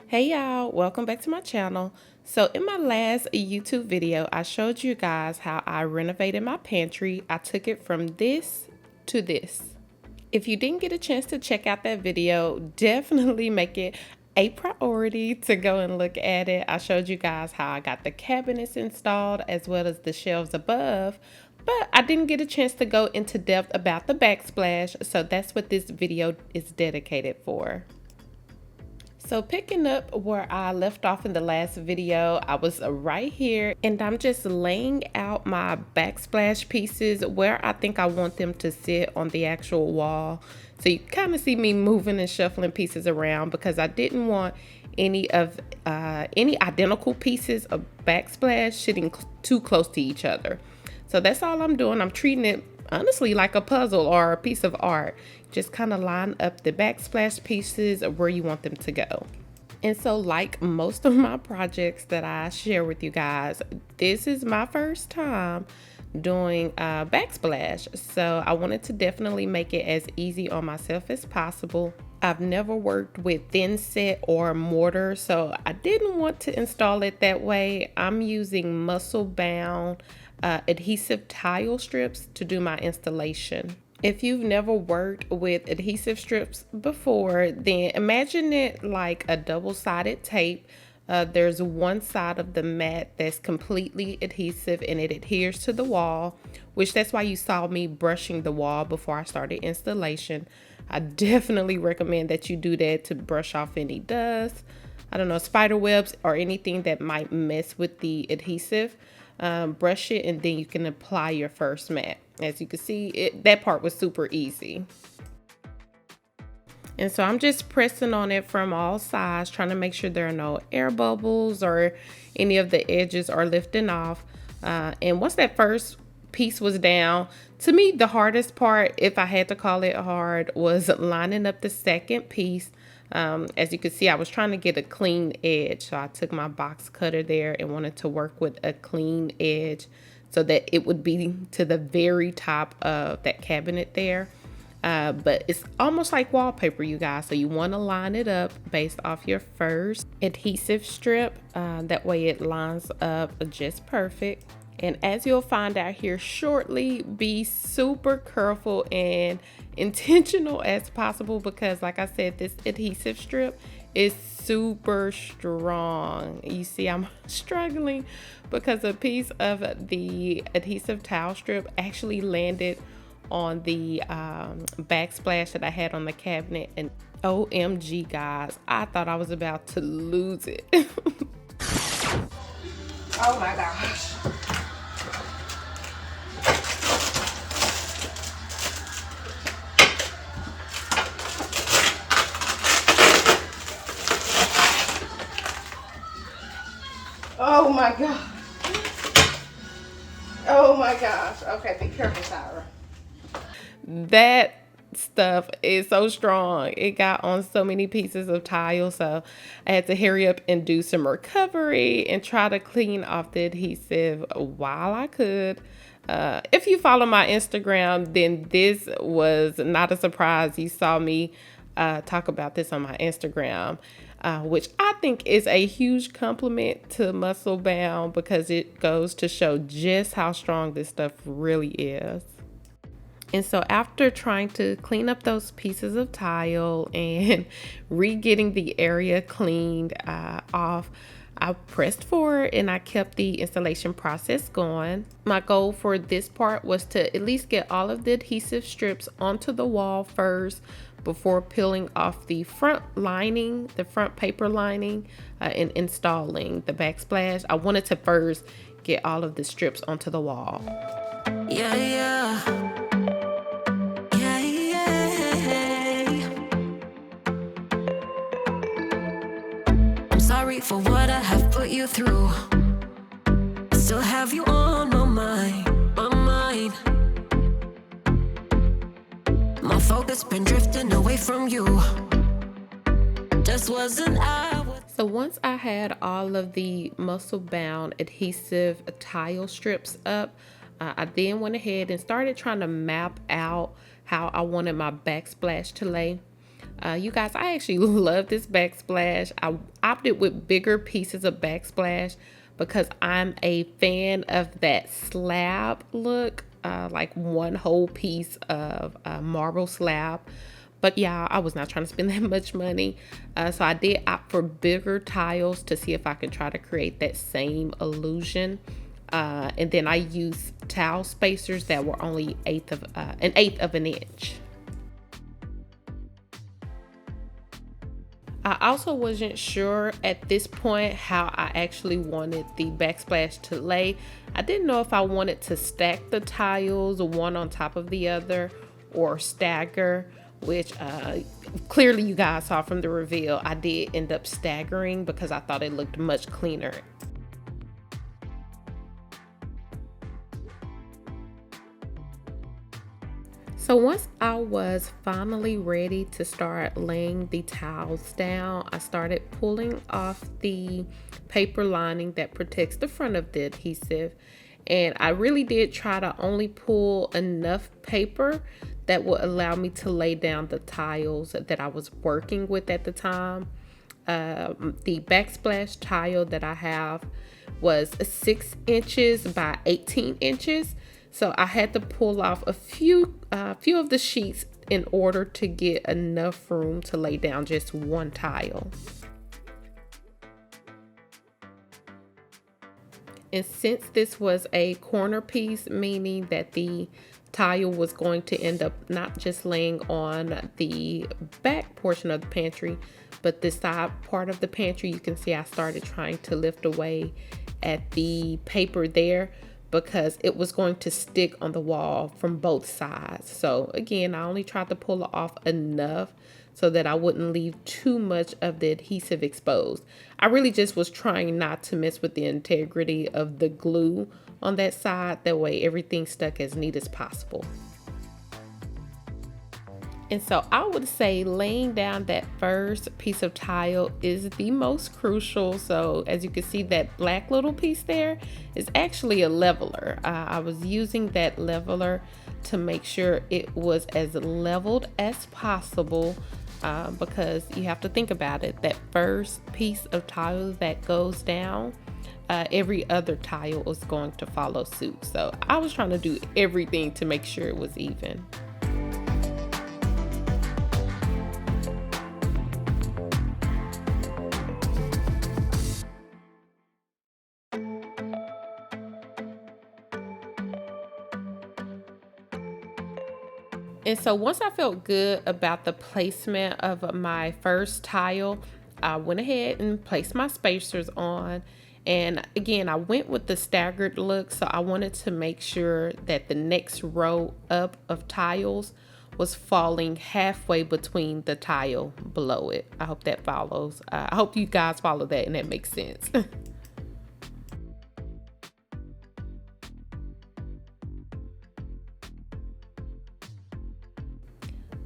Hey y'all, welcome back to my channel. So in my last YouTube video, I showed you guys how I renovated my pantry. I took it from this to this. If you didn't get a chance to check out that video, definitely make it a priority to go and look at it. I showed you guys how I got the cabinets installed as well as the shelves above, but I didn't get a chance to go into depth about the backsplash, so that's what this video is dedicated for. So picking up where I left off in the last video, I was right here and I'm just laying out my backsplash pieces where I think I want them to sit on the actual wall. So you kind of see me moving and shuffling pieces around because I didn't want any identical pieces of backsplash sitting too close to each other. So that's all I'm doing. I'm treating it honestly like a puzzle or a piece of art. Just kind of line up the backsplash pieces where you want them to go. And so like most of my projects that I share with you guys, this is my first time doing backsplash. So I wanted to definitely make it as easy on myself as possible. I've never worked with thin set or mortar, so I didn't want to install it that way. I'm using muscle bound adhesive tile strips to do my installation. If you've never worked with adhesive strips before, then imagine it like a double-sided tape. There's one side of the mat that's completely adhesive and it adheres to the wall, which that's why you saw me brushing the wall before I started installation. I definitely recommend that you do that to brush off any dust, I don't know, spider webs or anything that might mess with the adhesive. Brush it and then you can apply your first mat. As you can see, that part was super easy. And so I'm just pressing on it from all sides, trying to make sure there are no air bubbles or any of the edges are lifting off. And once that first piece was down, to me, the hardest part, if I had to call it hard, was lining up the second piece. As you can see, I was trying to get a clean edge. So I took my box cutter there and wanted to work with a clean edge so that it would be to the very top of that cabinet there. But it's almost like wallpaper, you guys. So you want to line it up based off your first adhesive strip. That way it lines up just perfect. And as you'll find out here shortly, be super careful and intentional as possible because like I said, this adhesive strip is super strong. You see I'm struggling because a piece of the adhesive towel strip actually landed on the backsplash that I had on the cabinet, and OMG guys, I thought I was about to lose it. Oh my gosh. Oh my god. Oh my gosh. Okay, be careful, Tyra. That stuff is so strong. It got on so many pieces of tile, so I had to hurry up and do some recovery and try to clean off the adhesive while I could. If you follow my Instagram, then this was not a surprise. You saw me talk about this on my Instagram. Which I think is a huge compliment to Muscle Bound because it goes to show just how strong this stuff really is. And so after trying to clean up those pieces of tile and re-getting the area cleaned off, I pressed forward and I kept the installation process going. My goal for this part was to at least get all of the adhesive strips onto the wall first before peeling off the front lining, the front paper lining, and installing the backsplash. I wanted to first get all of the strips onto the wall. Yeah, yeah. Sorry for what I have put you through. I still have you on my mind, my mind. My focus been drifting away from you. Just wasn't I. So once I had all of the muscle bound adhesive tile strips up, I then went ahead and started trying to map out how I wanted my backsplash to lay. You guys, I actually love this backsplash. I opted with bigger pieces of backsplash because I'm a fan of that slab look, like one whole piece of marble slab. But yeah, I was not trying to spend that much money. So I did opt for bigger tiles to see if I could try to create that same illusion. And then I used tile spacers that were only an eighth of an inch. I also wasn't sure at this point how I actually wanted the backsplash to lay. I didn't know if I wanted to stack the tiles one on top of the other or stagger, which clearly you guys saw from the reveal. I did end up staggering because I thought it looked much cleaner. So once I was finally ready to start laying the tiles down, I started pulling off the paper lining that protects the front of the adhesive. And I really did try to only pull enough paper that would allow me to lay down the tiles that I was working with at the time. The backsplash tile that I have was 6 inches by 18 inches. So I had to pull off a few of the sheets in order to get enough room to lay down just one tile. And since this was a corner piece, meaning that the tile was going to end up not just laying on the back portion of the pantry, but the side part of the pantry, you can see I started trying to lift away at the paper there because it was going to stick on the wall from both sides. So again, I only tried to pull off enough so that I wouldn't leave too much of the adhesive exposed. I really just was trying not to mess with the integrity of the glue on that side. That way everything stuck as neat as possible. And so I would say laying down that first piece of tile is the most crucial. So as you can see, that black little piece there is actually a leveler. I was using that leveler to make sure it was as leveled as possible because you have to think about it. That first piece of tile that goes down, every other tile is going to follow suit. So I was trying to do everything to make sure it was even. And so once I felt good about the placement of my first tile, I went ahead and placed my spacers on. And again, I went with the staggered look. So I wanted to make sure that the next row up of tiles was falling halfway between the tile below it. I hope that follows. I hope you guys follow that and that makes sense.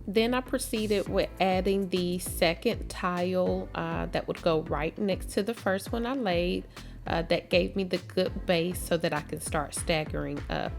Then I proceeded with adding the second tile that would go right next to the first one I laid. That gave me the good base so that I can start staggering up.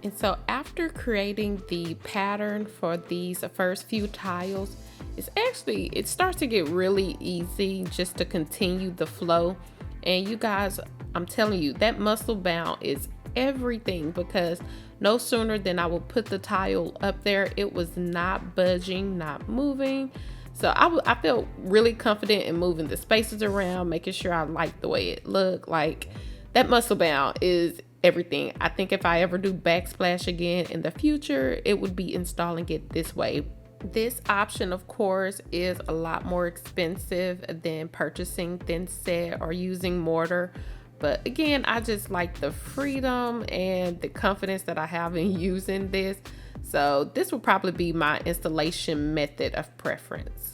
And so after creating the pattern for these first few tiles, it starts to get really easy just to continue the flow. And you guys, I'm telling you, that muscle bound is everything because no sooner than I would put the tile up there, it was not budging, not moving. So I felt really confident in moving the spaces around, making sure I liked the way it looked. Like that muscle bound is everything. I think if I ever do backsplash again in the future, it would be installing it this way. This option, of course, is a lot more expensive than purchasing thin set or using mortar. But again, I just like the freedom and the confidence that I have in using this. So this will probably be my installation method of preference.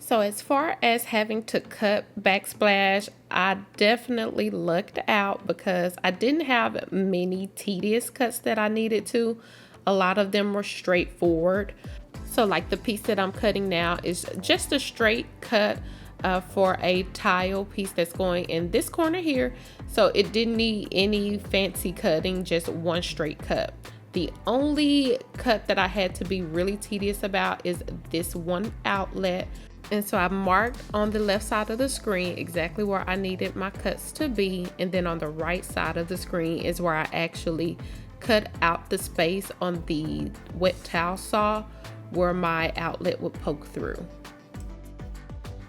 So as far as having to cut backsplash, I definitely lucked out because I didn't have many tedious cuts that I needed to. A lot of them were straightforward. So like the piece that I'm cutting now is just a straight cut for a tile piece that's going in this corner here. So it didn't need any fancy cutting, just one straight cut. The only cut that I had to be really tedious about is this one outlet. And so I marked on the left side of the screen exactly where I needed my cuts to be. And then on the right side of the screen is where I actually cut out the space on the wet towel saw where my outlet would poke through.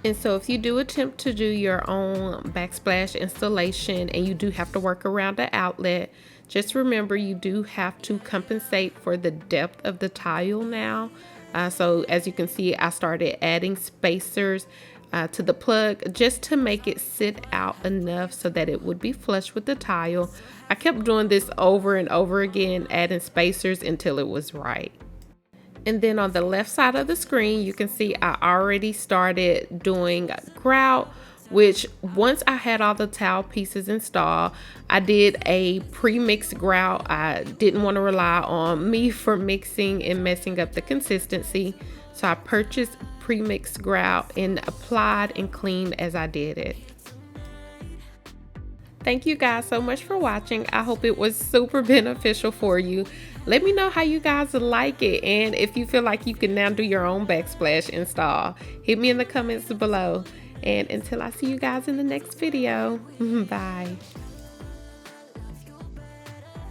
And so if you do attempt to do your own backsplash installation and you do have to work around the outlet, just remember you do have to compensate for the depth of the tile now. So as you can see, I started adding spacers to the plug just to make it sit out enough so that it would be flush with the tile. I kept doing this over and over again, adding spacers until it was right. And then on the left side of the screen, you can see I already started doing grout, which once I had all the towel pieces installed, I did a pre-mixed grout. I didn't want to rely on me for mixing and messing up the consistency. So I purchased pre-mixed grout and applied and cleaned as I did it. Thank you guys so much for watching. I hope it was super beneficial for you. Let me know how you guys like it and if you feel like you can now do your own backsplash install. Hit me in the comments below. And until I see you guys in the next video, bye.